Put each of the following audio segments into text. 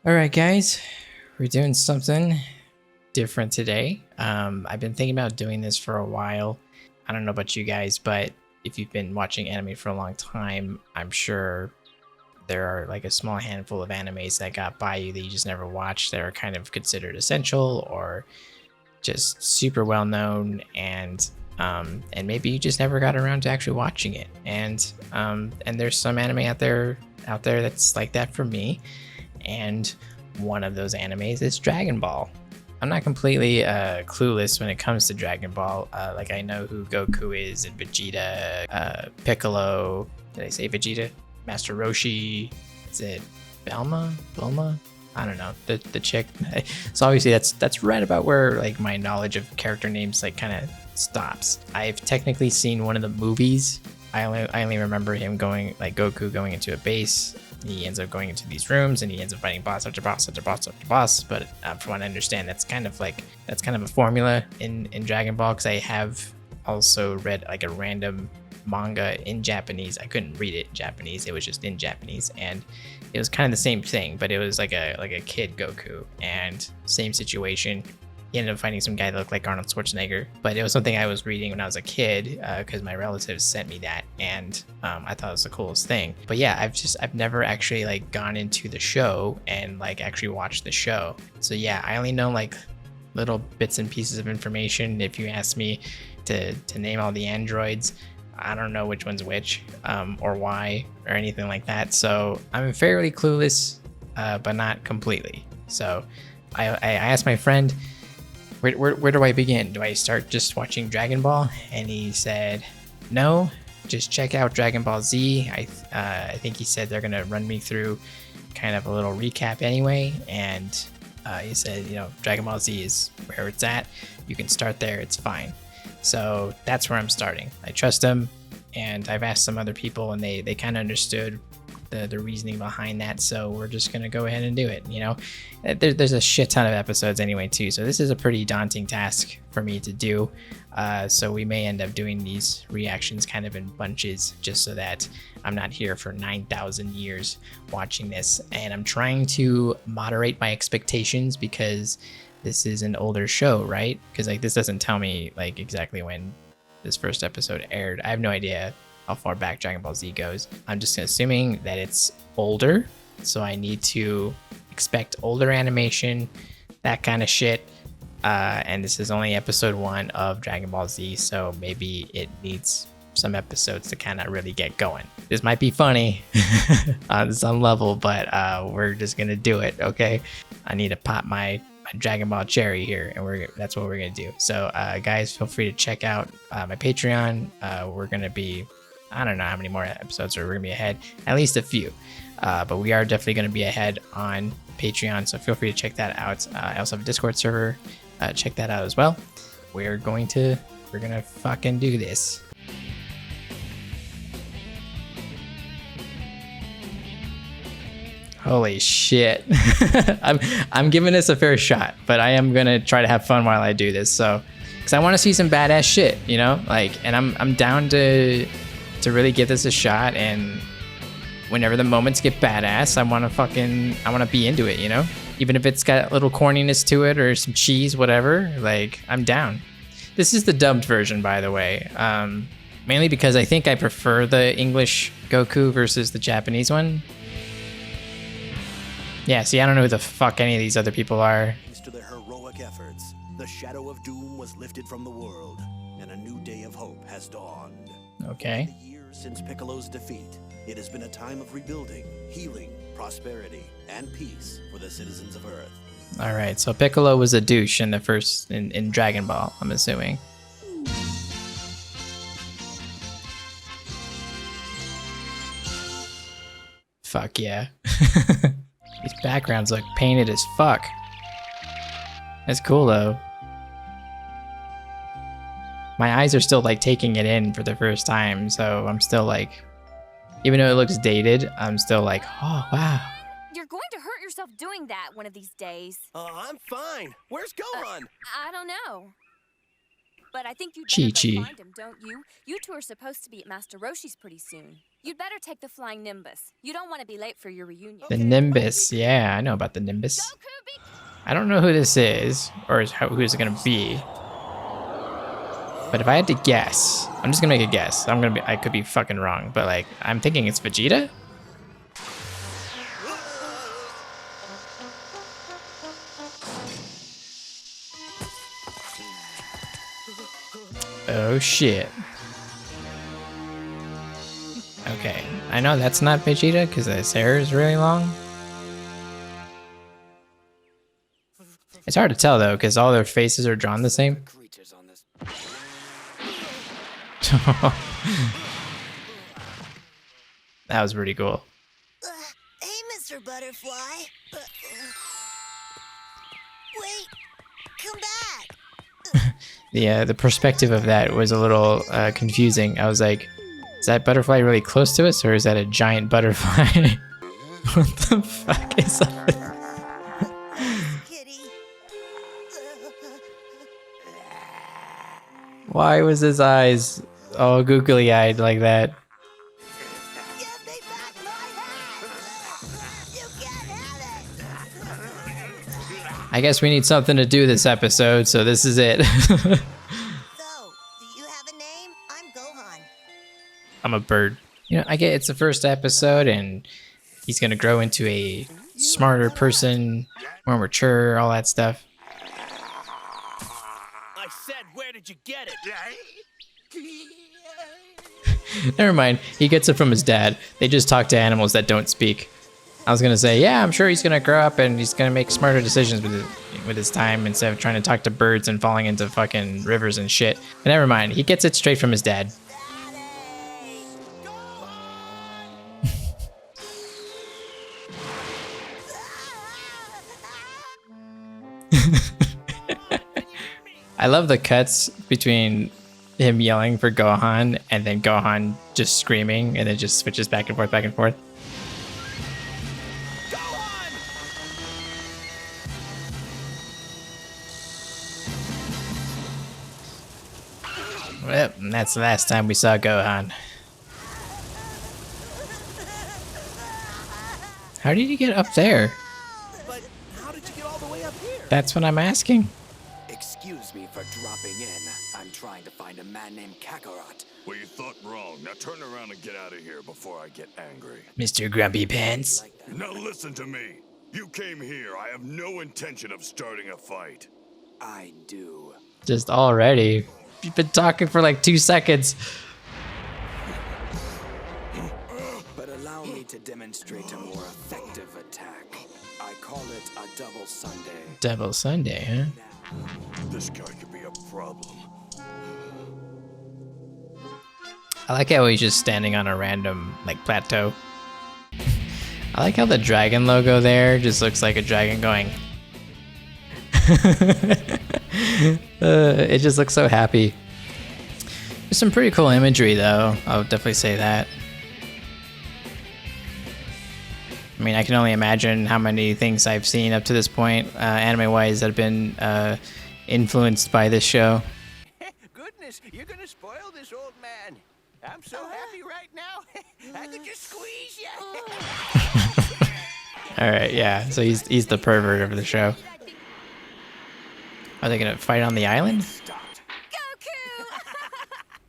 Alright guys, we're doing something different today. I've been thinking about doing this for a while. I don't know about you guys, but if you've been watching anime for a long time, I'm sure there are like a small handful of animes that got by you that you just never watched that are kind of considered essential or just super well known, and maybe you just never got around to actually watching it. And there's some anime out there that's like that for me. And one of those animes is Dragon Ball. I'm not completely clueless when it comes to Dragon Ball. Like I know who Goku is and Vegeta, Piccolo. Did I say Vegeta? Master Roshi. Is it Velma? Bulma? I don't know. The chick. So obviously that's right about where like my knowledge of character names like kind of stops. I've technically seen one of the movies. I only remember him going, like Goku going into a base. He ends up going into these rooms and he ends up fighting boss after boss after boss after boss. But from what I understand, that's kind of a formula in Dragon Ball, because I have also read like a random manga in Japanese. I couldn't read it in Japanese. It was just in Japanese, and it was kind of the same thing, but it was like a kid Goku, and same situation. He ended up finding some guy that looked like Arnold Schwarzenegger, but it was something I was reading when I was a kid because my relatives sent me that, and I thought it was the coolest thing. But yeah, I've never actually like gone into the show and like actually watched the show. So yeah, I only know like little bits and pieces of information. If you ask me to name all the androids, I don't know which one's which or why or anything like that. So I'm fairly clueless, but not completely. So I asked my friend, where do I begin? Do I start just watching Dragon Ball? And he said, no, just check out Dragon Ball Z. I think he said they're gonna run me through kind of a little recap anyway. And he said, Dragon Ball Z is where it's at. You can start there. It's fine. So that's where I'm starting. I trust him, and I've asked some other people, and they kind of understood the reasoning behind that. So we're just gonna go ahead and do it. There's a shit ton of episodes anyway too, so this is a pretty daunting task for me to do. So we may end up doing these reactions kind of in bunches, just so that I'm not here for 9,000 years watching this. And I'm trying to moderate my expectations because this is an older show, right? Because like this doesn't tell me like exactly when this first episode aired. I have no idea how far back Dragon Ball Z goes. I'm just assuming that it's older, so I need to expect older animation, that kind of shit. And this is only episode 1 of Dragon Ball Z, so maybe it needs some episodes to kind of really get going. This might be funny on some level, but we're just gonna do it, okay? I need to pop my Dragon Ball cherry here, and that's what we're gonna do. So guys, feel free to check out my Patreon. We're gonna be, I don't know how many more episodes we're gonna be ahead, at least a few, but we are definitely gonna be ahead on Patreon, so feel free to check that out. I also have a Discord server. Check that out as well. We're gonna fucking do this. Holy shit. I'm giving this a fair shot, but I am gonna try to have fun while I do this. So, because I want to see some badass shit, and I'm down to really give this a shot. And whenever the moments get badass, I want to be into it, even if it's got a little corniness to it or some cheese, whatever. Like, I'm down. This is the dubbed version, by the way, mainly because I think I prefer the English Goku versus the Japanese one. Yeah, see, I don't know who the fuck any of these other people are. Thanks to their heroic efforts, the shadow of doom was lifted from the world, and a new day of hope has dawned. Okay. In the years since Piccolo's defeat, it has been a time of rebuilding, healing, prosperity, and peace for the citizens of Earth. All right, so Piccolo was a douche in the first in Dragon Ball, I'm assuming. Fuck yeah. These backgrounds look painted as fuck. That's cool though. My eyes are still like taking it in for the first time, so I'm still like, even though it looks dated, I'm still like, oh wow. You're going to hurt yourself doing that one of these days. I'm fine. Where's Gohan? I don't know. But I think you'd better Chi-Chi. go find him, don't you? You two are supposed to be at Master Roshi's pretty soon. You'd better take the flying Nimbus. You don't want to be late for your reunion. The Nimbus. Yeah, I know about the Nimbus. Goku, be I don't know who this is, or who is it gonna be. But if I had to guess, I'm just gonna make a guess. I could be fucking wrong, but like, I'm thinking it's Vegeta? Oh shit. Okay, I know that's not Vegeta because his hair is really long. It's hard to tell though because all their faces are drawn the same. Creatures on this. That was pretty cool. Hey, Mr. Butterfly. Wait, come back. The perspective of that was a little confusing. I was like, is that butterfly really close to us or is that a giant butterfly? What the fuck is that? Kitty. Why was his eyes all googly eyed like that? Give me back my hat. You can't have it. I guess we need something to do this episode, so this is it. So, do you have a name? I'm Gohan. I'm a bird. You know, I get it's the first episode and he's gonna grow into a smarter person, more mature, all that stuff. I said, where did you get it? Never mind, he gets it from his dad. They just talk to animals that don't speak. I was gonna say, yeah, I'm sure he's gonna grow up and he's gonna make smarter decisions with his time instead of trying to talk to birds and falling into fucking rivers and shit. But never mind, he gets it straight from his dad. I love the cuts between him yelling for Gohan and then Gohan just screaming and then just switches back and forth, back and forth. Go on! Well, and that's the last time we saw Gohan. How did you get up there? But how did you get all the way up here? That's what I'm asking. Excuse me for dropping in. I'm trying to find a man named Kakarot. Well, you thought wrong. Now turn around and get out of here before I get angry. Mr. Grumpy Pants. Like that. Now listen to me. You came here. I have no intention of starting a fight. I do. Just already. You've been talking for like 2 seconds. But allow me to demonstrate a more effective attack. I call it a double Sunday. Double Sunday, huh? This guy could be a problem. I like how he's just standing on a random, like, plateau. I like how the dragon logo there just looks like a dragon going. It just looks so happy. There's some pretty cool imagery, though. I would definitely say that. I mean, I can only imagine how many things I've seen up to this point, anime-wise, that have been influenced by this show. Goodness, you're gonna spoil this old man. I'm so happy right now. I could just squeeze you. All right, yeah. So he's the pervert of the show. Are they gonna fight on the island? Stopped. Goku!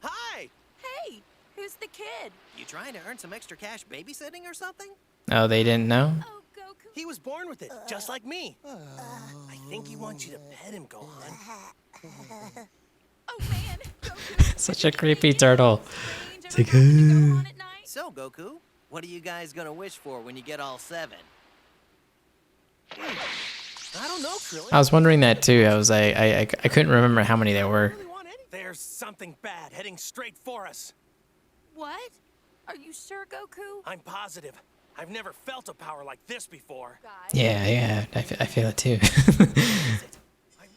Hi! Hey, who's the kid? You trying to earn some extra cash babysitting or something? Oh, they didn't know. Oh, Goku. He was born with it, just like me. I think he wants you to pet him, Gohan. Oh man, Goku. Such a creepy turtle. It's like, go on at night? So, Goku, what are you guys gonna wish for when you get all 7? I don't know, Krillin. I was wondering that too. I was like, I couldn't remember how many there were. Really want any- There's something bad heading straight for us. What? Are you sure, Goku? I'm positive. I've never felt a power like this before. Guys. Yeah, I feel it too.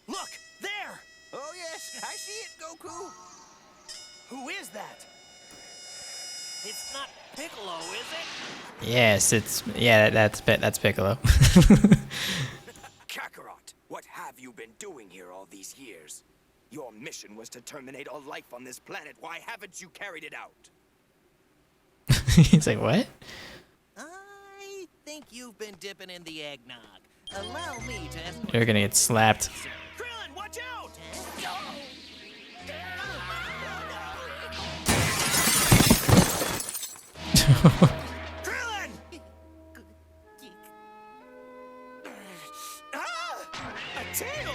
Look, there! Oh yes, I see it, Goku. Who is that? It's not Piccolo, is it? Yes, that's Piccolo. Kakarot, what have you been doing here all these years? Your mission was to terminate all life on this planet. Why haven't you carried it out? He's like, what? I think you've been dipping in the eggnog. Allow me to escort You're gonna get slapped. Krillin, watch out! Krillin! A tail?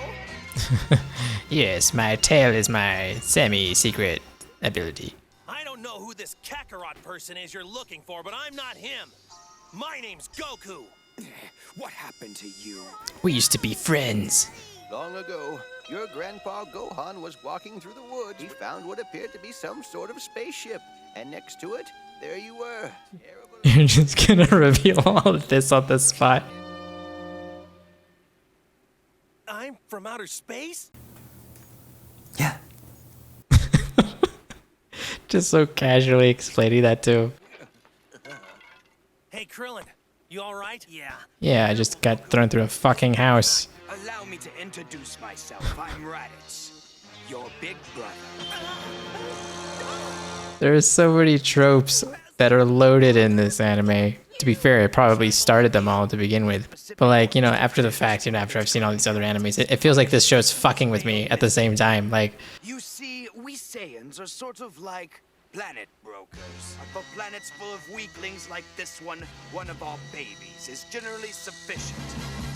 Yes, my tail is my semi-secret ability. I don't know who this Kakarot person is you're looking for, but I'm not him. My name's Goku. What happened to you? We used to be friends. Long ago, your grandpa Gohan was walking through the woods. He found what appeared to be some sort of spaceship. And next to it, there you were. Terrible. You're just gonna reveal all of this on the spot. I'm from outer space? Yeah. Just so casually explaining that to him. Hey, Krillin, you alright? Yeah. Yeah, I just got thrown through a fucking house. Allow me to introduce myself. I'm Raditz, your big brother. There are so many tropes that are loaded in this anime. To be fair, I probably started them all to begin with. But like, you know, after the fact, you know, after I've seen all these other animes, it feels like this show's fucking with me at the same time. Like, You see, we Saiyans are sort of like planet brokers. For planets full of weaklings like this one of our babies is generally sufficient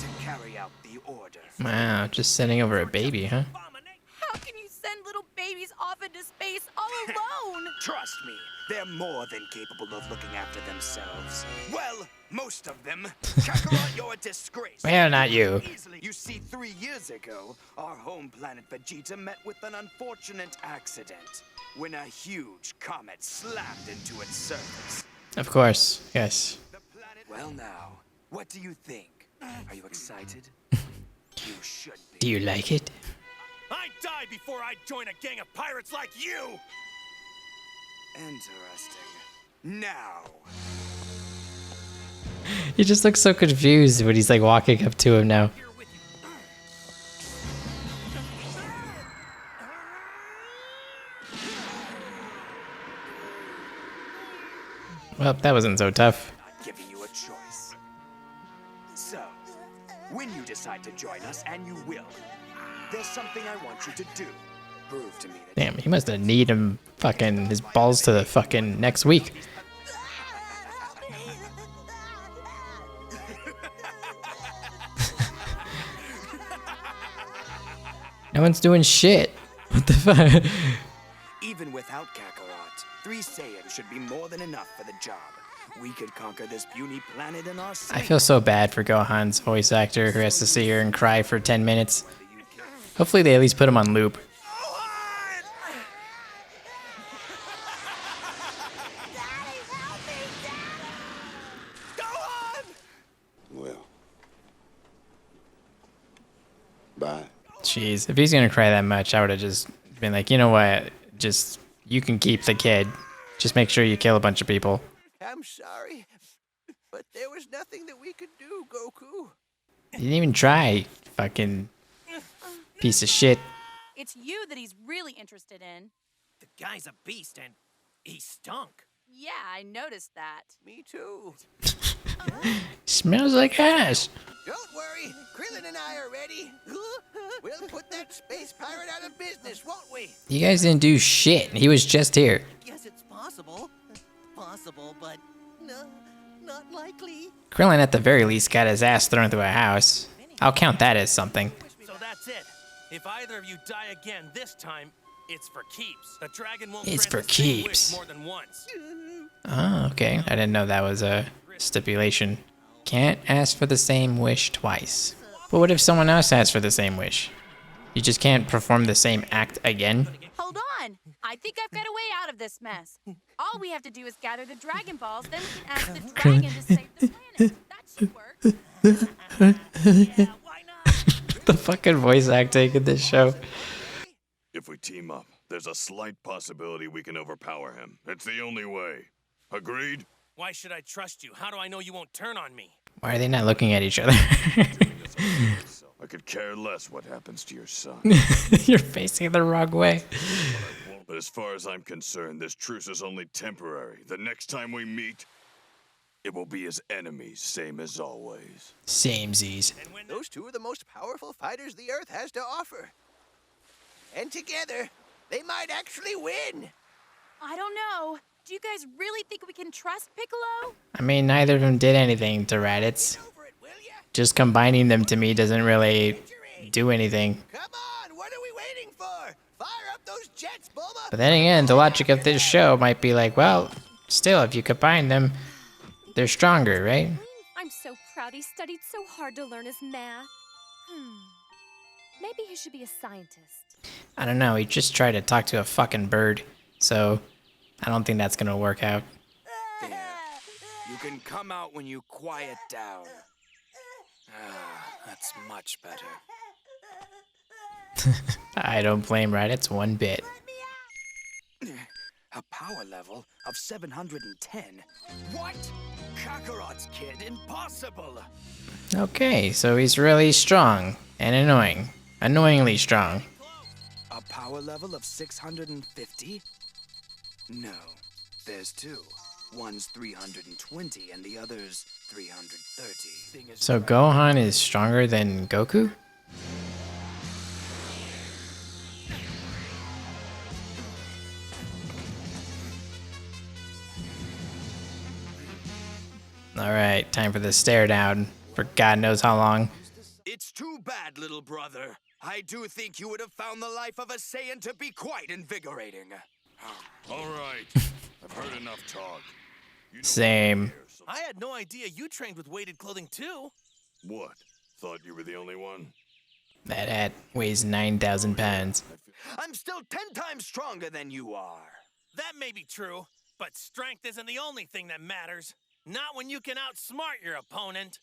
to carry out the order. wow, just sending over a baby, huh? How can you send little babies off into space all alone? Trust me, they're more than capable of looking after themselves. Well, most of them. Kakarot, you're a disgrace. Well, not you. Easily. You see, 3 years ago, our home planet Vegeta met with an unfortunate accident when a huge comet slammed into its surface. Of course, yes. The planet. Well, now, what do you think? Are you excited? You should be. Do you like it? I'd die before I'd join a gang of pirates like you! Interesting. Now. He just looks so confused when he's like walking up to him now. Well, that wasn't so tough. Not giving you a choice. So, when you decide to join us, and you will, there's something I want you to do. Prove to me that Damn, he must have kneed him fucking his balls to the fucking next week. No one's doing shit. What the fuck? even without Kakarot, 3 Saiyans should be more than enough for the job. We could conquer this puny planet in our sleep. I feel so bad for Gohan's voice actor who has to sit here and cry for 10 minutes. Hopefully they at least put him on loop. Well. Bye. Jeez, if he's gonna cry that much, I would have just been like, you know what? Just, you can keep the kid. Just make sure you kill a bunch of people. I'm sorry, but there was nothing that we could do, Goku. You didn't even try, fucking piece of shit. It's you that he's really interested in. The guy's a beast and he stunk. Yeah, I noticed that. Me too. Smells like ass. Don't worry, Krillin and I are ready. We'll put that space pirate out of business, won't we? You guys didn't do shit. He was just here. Yes, it's possible. Possible, but no, not likely. Krillin at the very least got his ass thrown through a house. I'll count that as something. So that's it. If either of you die again this time, it's for keeps. The dragon won't It's grant for the same wish keeps. more than once. Oh, okay. I didn't know that was a stipulation. Can't ask for the same wish twice. But what if someone else asks for the same wish? You just can't perform the same act again? Hold on. I think I've got a way out of this mess. All we have to do is gather the Dragon Balls, then we can ask the dragon to save the planet. That should work. Yeah, why not? The fucking voice acting in this show. If we team up, there's a slight possibility we can overpower him. It's the only way. Agreed? Why should I trust you? How do I know you won't turn on me? Why are they not looking at each other? I could care less what happens to your son. You're facing the wrong way. But as far as I'm concerned, this truce is only temporary. The next time we meet, it will be as enemies, same as always. Samesies. Those two are the most powerful fighters the Earth has to offer. And together, they might actually win. I don't know. Do you guys really think we can trust Piccolo? I mean, neither of them did anything to Raditz. Over it, will ya? Just combining them to me doesn't really do anything. Come on, what are we waiting for? Fire up those jets, Bulma! But then again, the logic of this show might be like, well, still, if you combine them, they're stronger, right? I'm so proud he studied so hard to learn his math. Maybe he should be a scientist. I don't know, he just tried to talk to a fucking bird, so I don't think that's gonna work out. There. You can come out when you quiet down. That's much better. I don't blame Raditz one bit. A power level of 710. What? Kakarot's kid, impossible. Okay, so he's really strong and annoying. Annoyingly strong. A power level of 650? No, there's two. One's 320 and the other's 330. So Gohan is stronger than Goku? Alright, time for the stare down for God knows how long. It's too bad, little brother. I do think you would have found the life of a Saiyan to be quite invigorating. All right, I've heard enough talk. You know Same. why I'm here, so- I had no idea you trained with weighted clothing too. What? Thought you were the only one? That hat weighs 9,000 pounds. I'm still 10 times stronger than you are. That may be true, but strength isn't the only thing that matters. Not when you can outsmart your opponent.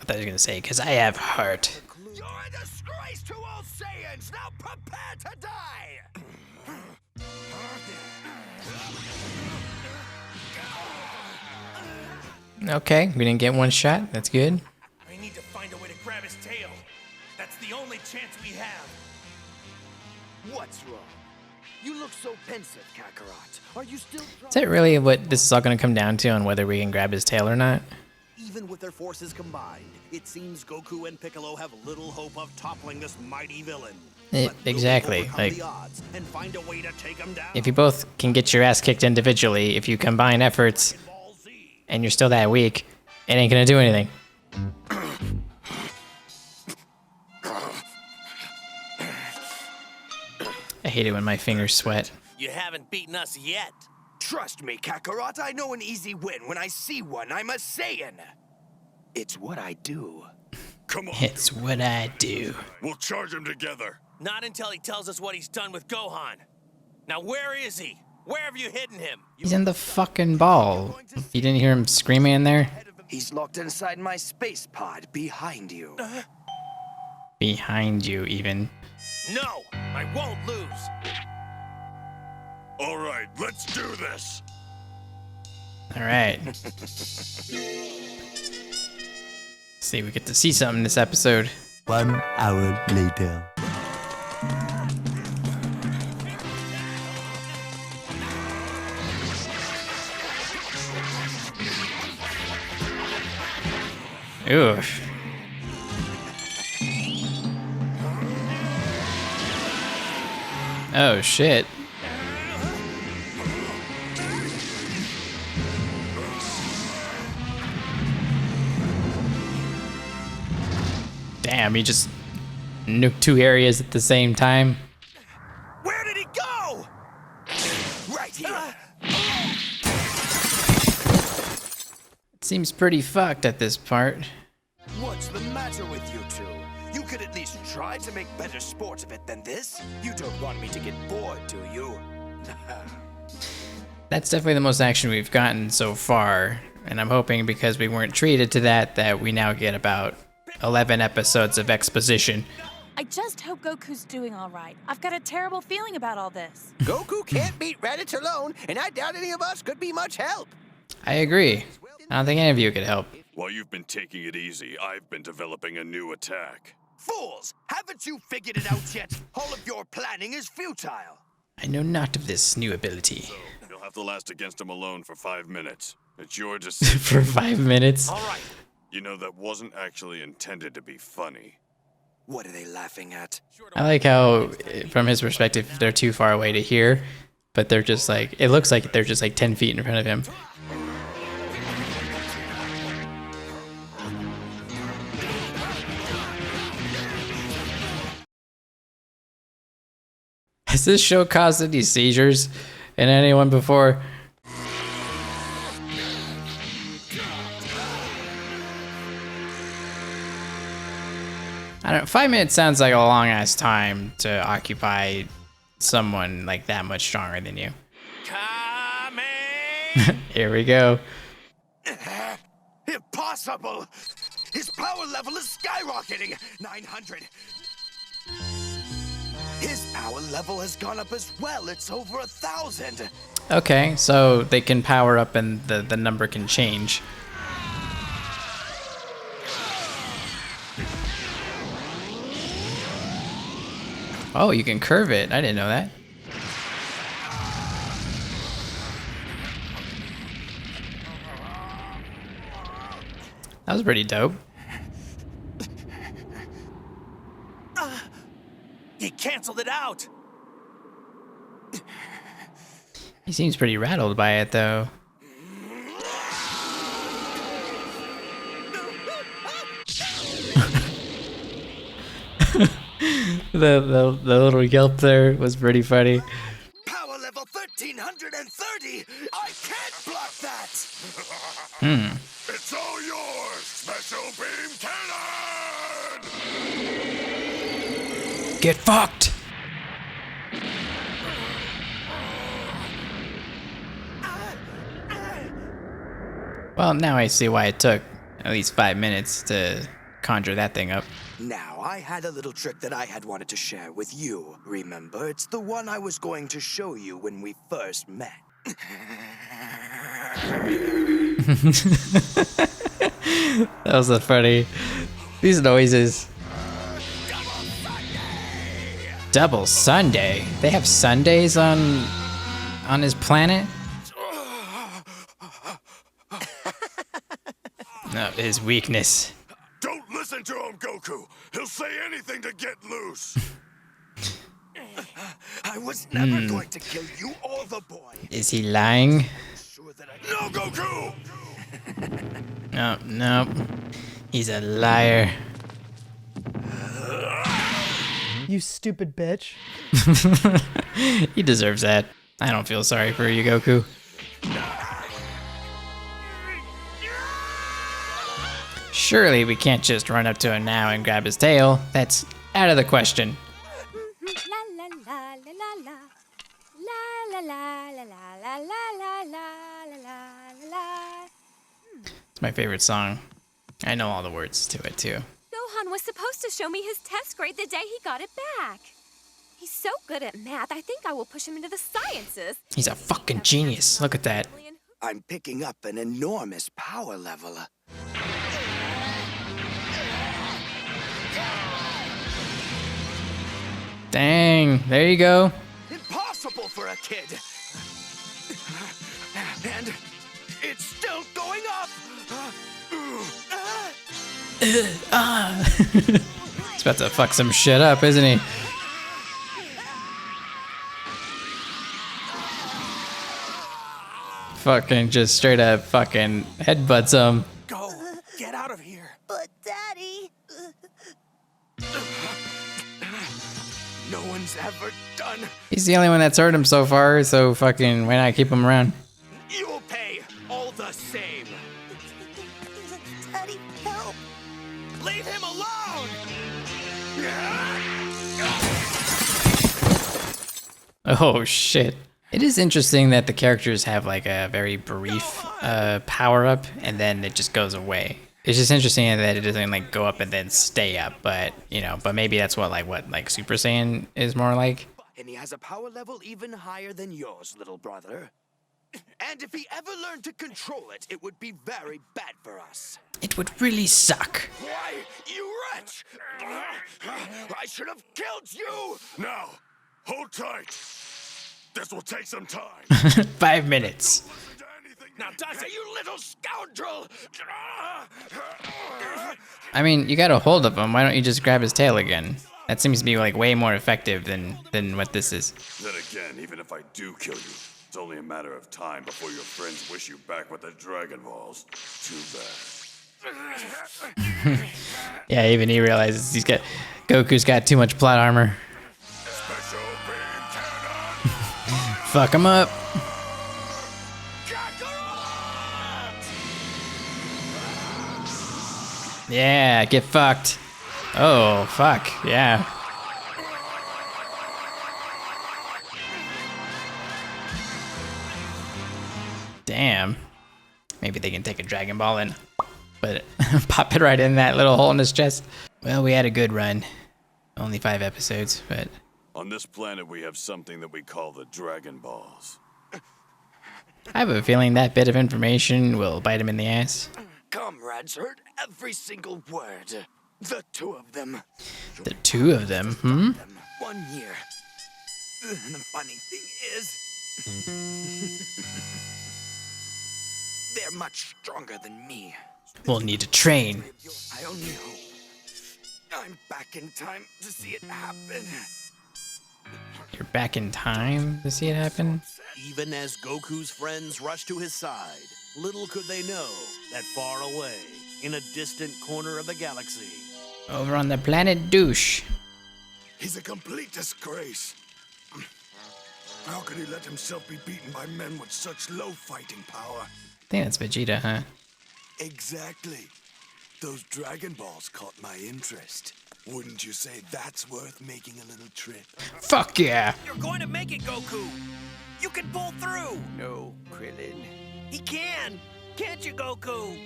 I thought you were gonna say, because I have heart. You're a disgrace to all Saiyans! Now prepare to die! Okay, we didn't get one shot. That's good. I need to find a way to grab his tail. That's the only chance we have. What's wrong? You look so pensive, Kakarot. Are you still Is that really what this is all gonna come down to, on whether we can grab his tail or not? Even with their forces combined, it seems Goku and Piccolo have little hope of toppling this mighty villain. But will they Exactly. overcome Like, the odds and find a way to take him down? if you both can get your ass kicked individually, if you combine efforts Ball Z. and you're still that weak, it ain't gonna do anything. I hate it when my fingers sweat. You haven't beaten us yet. Trust me, Kakarot, I know an easy win. When I see one, I'm a Saiyan. It's what I do. Come on, It's what I do. we'll charge him together. Not until he tells us what he's done with Gohan. Now where is he? Where have you hidden him? He's in the fucking ball. You didn't hear him screaming in there? He's locked inside my space pod behind you. Behind you, even. No, I won't lose. All right, let's do this. Alright. See, we get to see something this episode. 1 hour later. Oof. Oh shit. Damn, he just nuked two areas at the same time. Where did he go? Right here. It seems pretty fucked at this part. What's the matter with you two? You could at least try to make better sport of it than this. You don't want me to get bored, do you? That's definitely the most action we've gotten so far, and I'm hoping because we weren't treated to that we now get about 11 episodes of exposition. I just hope Goku's doing all right. I've got a terrible feeling about all this. Goku can't beat Raditz alone, and I doubt any of us could be much help. I agree. I don't think any of you could help. While you've been taking it easy, I've been developing a new attack. Fools! Haven't you figured it out yet? All of your planning is futile. I know not of this new ability. So, you'll have to last against him alone for 5 minutes. It's your decision. For 5 minutes? All right. You know, that wasn't actually intended to be funny. What are they laughing at? I like how, from his perspective, they're too far away to hear, but they're just like, it looks like they're just like 10 feet in front of him. Has this show caused any seizures in anyone before? I don't know, 5 minutes sounds like a long ass time to occupy someone like that much stronger than you. Coming! Here we go. Impossible! His power level is skyrocketing! 900. His power level has gone up as well. It's over 1,000. Okay, so they can power up and the number can change. Oh, you can curve it. I didn't know that. That was pretty dope. He canceled it out! He seems pretty rattled by it, though. the little yelp there was pretty funny. Power level 1,330! I can't block that! It's all yours! Special beam cannon! Get fucked! Well, now I see why it took at least 5 minutes to conjure that thing up. Now, I had a little trick that I had wanted to share with you. Remember, it's the one I was going to show you when we first met. That was so funny. These noises. Double Sunday. They have Sundays on his planet? No, his weakness. Don't listen to him, Goku! He'll say anything to get loose! I was never going to kill you or the boy. Is he lying? Sure that No, Goku! No, no. He's a liar. You stupid bitch. He deserves that. I don't feel sorry for you, Goku. Surely we can't just run up to him now and grab his tail. That's out of the question. La la la la la la la la la la la la la la la. It's my favorite song. I know all the words to it too. Gohan was supposed to show me his test grade the day he got it back. He's so good at math, I think I will push him into the sciences. He's a fucking genius. Look at that. I'm picking up an enormous power level. Dang, there you go. Impossible for a kid. And it's still going up. He's about to fuck some shit up, isn't he? Fucking just straight up fucking headbutts him. Go! Get out of here! But, Daddy... No one's ever done. He's the only one that's hurt him so far, so fucking why not keep him around? You'll pay all the same. Daddy, help! Leave him alone! Oh shit. It is interesting that the characters have like a very brief power up and then it just goes away. It's just interesting that it doesn't like go up and then stay up, but you know, but maybe that's what Super Saiyan is more like. And he has a power level even higher than yours, little brother. And if he ever learned to control it, it would be very bad for us. It would really suck. Why, you wretch! I should have killed you! Now, hold tight. This will take some time. 5 minutes. Now, does it, you little scoundrel! I mean, you got a hold of him. Why don't you just grab his tail again? That seems to be like way more effective than what this is. Then again, even if I do kill you, it's only a matter of time before your friends wish you back with the Dragon Balls. Too bad. Yeah, even he realizes Goku's got too much plot armor. Special beam cannon. Fuck him up. Yeah, get fucked. Oh, fuck, yeah. Damn. Maybe they can take a Dragon Ball and pop it right in that little hole in his chest. Well, we had a good run. Only 5 episodes, but... On this planet, we have something that we call the Dragon Balls. I have a feeling that bit of information will bite him in the ass. Comrades heard every single word. The 2 of them. The 2 of them, hmm? 1 year. And the funny thing is... they're much stronger than me. We'll need to train. I only hope I'm back in time to see it happen. You're back in time to see it happen? Even as Goku's friends rushed to his side, little could they know that far away, in a distant corner of the galaxy, Over on the planet Douche. He's a complete disgrace. How could he let himself be beaten by men with such low fighting power? I think that's Vegeta, huh? Exactly. Those Dragon Balls caught my interest. Wouldn't you say that's worth making a little trip? Fuck yeah! You're going to make it, Goku! You can pull through! No, Krillin. He can! Can't you, Goku?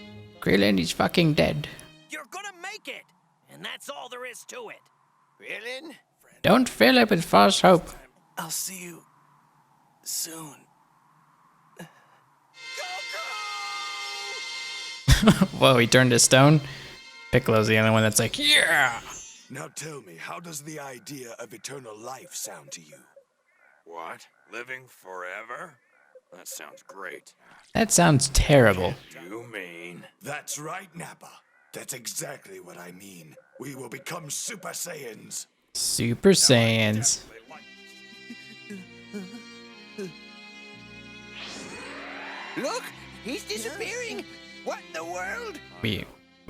Krillin is fucking dead. You're gonna make it! And that's all there is to it. Krillin? Don't fill it with false hope. I'll see you soon. Whoa, he turned to stone? Piccolo's the only one that's like, yeah! Now tell me, how does the idea of eternal life sound to you? What? Living forever? That sounds great. That sounds terrible. You mean? That's right, Nappa. That's exactly what I mean. We will become Super Saiyans. Super Saiyans. Look, he's disappearing. What in the world? We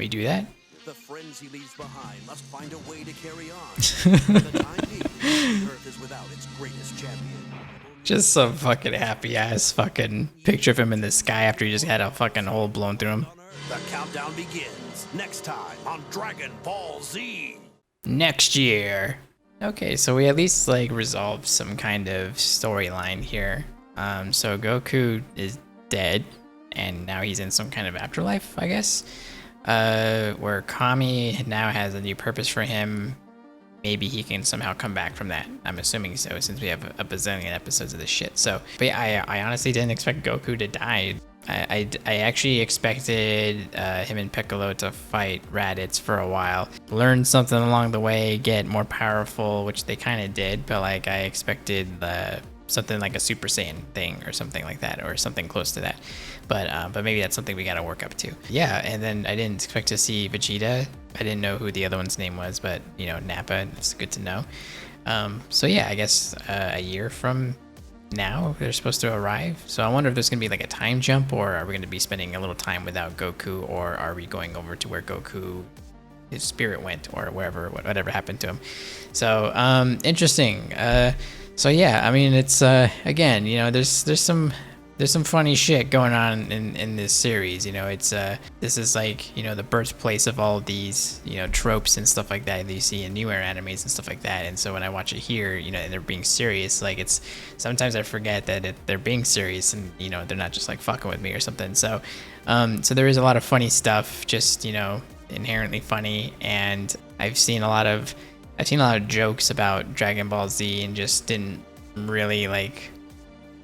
do that? The friends he leaves behind must find a way to carry on. For the time being, Earth is without its greatest champion. Just some fucking happy ass fucking picture of him in the sky after he just had a fucking hole blown through him. The countdown begins next time on Dragon Ball Z. Next year. Okay, so we at least like resolved some kind of storyline here. So Goku is dead, and now he's in some kind of afterlife, I guess. Where Kami now has a new purpose for him. Maybe he can somehow come back from that. I'm assuming so, since we have a bazillion episodes of this shit. So, but yeah, I honestly didn't expect Goku to die. I actually expected him and Piccolo to fight Raditz for a while, learn something along the way, get more powerful, which they kind of did. But like I expected something like a Super Saiyan thing or something like that, or something close to that. But maybe that's something we gotta work up to. Yeah, and then I didn't expect to see Vegeta. I didn't know who the other one's name was, but you know, Nappa, it's good to know. So yeah, I guess a year from now they're supposed to arrive. So I wonder if there's gonna be like a time jump, or are we gonna be spending a little time without Goku, or are we going over to where Goku, his spirit went, or wherever, whatever happened to him. So interesting. So yeah, I mean, it's again, you know, there's some funny shit going on in this series. You know, it's this is like, you know, the birthplace of all of these, you know, tropes and stuff like that you see in newer animes and stuff like that. And so when I watch it here, you know, and they're being serious, like it's sometimes I forget that they're being serious, and you know, they're not just like fucking with me or something. So so there is a lot of funny stuff, just, you know, inherently funny. And I've seen a lot of jokes about Dragon Ball Z and just didn't really like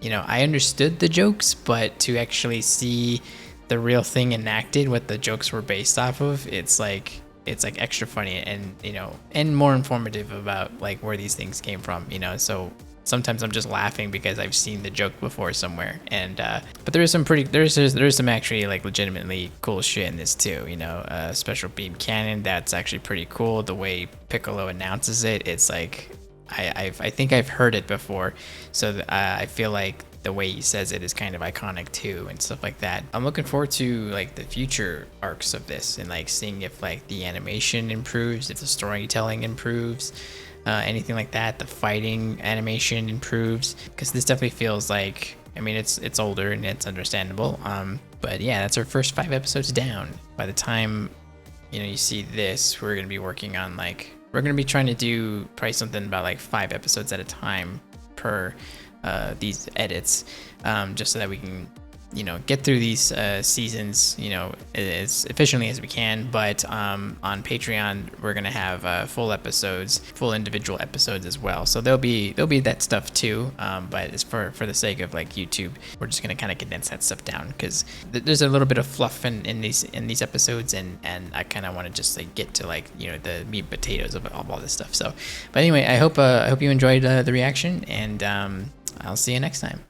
you know, I understood the jokes, but to actually see the real thing enacted, what the jokes were based off of, it's like extra funny and, you know, and more informative about like where these things came from, you know. So sometimes I'm just laughing because I've seen the joke before somewhere. And but there's some actually like legitimately cool shit in this too, you know. Special beam cannon, that's actually pretty cool. The way Piccolo announces it, it's like I think I've heard it before, so I feel like the way he says it is kind of iconic too, and stuff like that. I'm looking forward to like the future arcs of this, and like seeing if like the animation improves, if the storytelling improves, anything like that. The fighting animation improves, because this definitely feels like, I mean, it's older and it's understandable. But yeah, that's our first 5 episodes down. By the time, you know, you see this, we're gonna be working on like, we're gonna be trying to do probably something about like 5 episodes at a time per these edits, just so that we can, you know, get through these seasons, you know, as efficiently as we can. But on Patreon, we're gonna have full episodes, full individual episodes as well. So there'll be that stuff too. But it's for the sake of like YouTube, we're just gonna kind of condense that stuff down, because there's a little bit of fluff in these episodes, and I kind of want to just like get to like, you know, the meat and potatoes of all this stuff. So, but anyway, I hope you enjoyed the reaction, and I'll see you next time.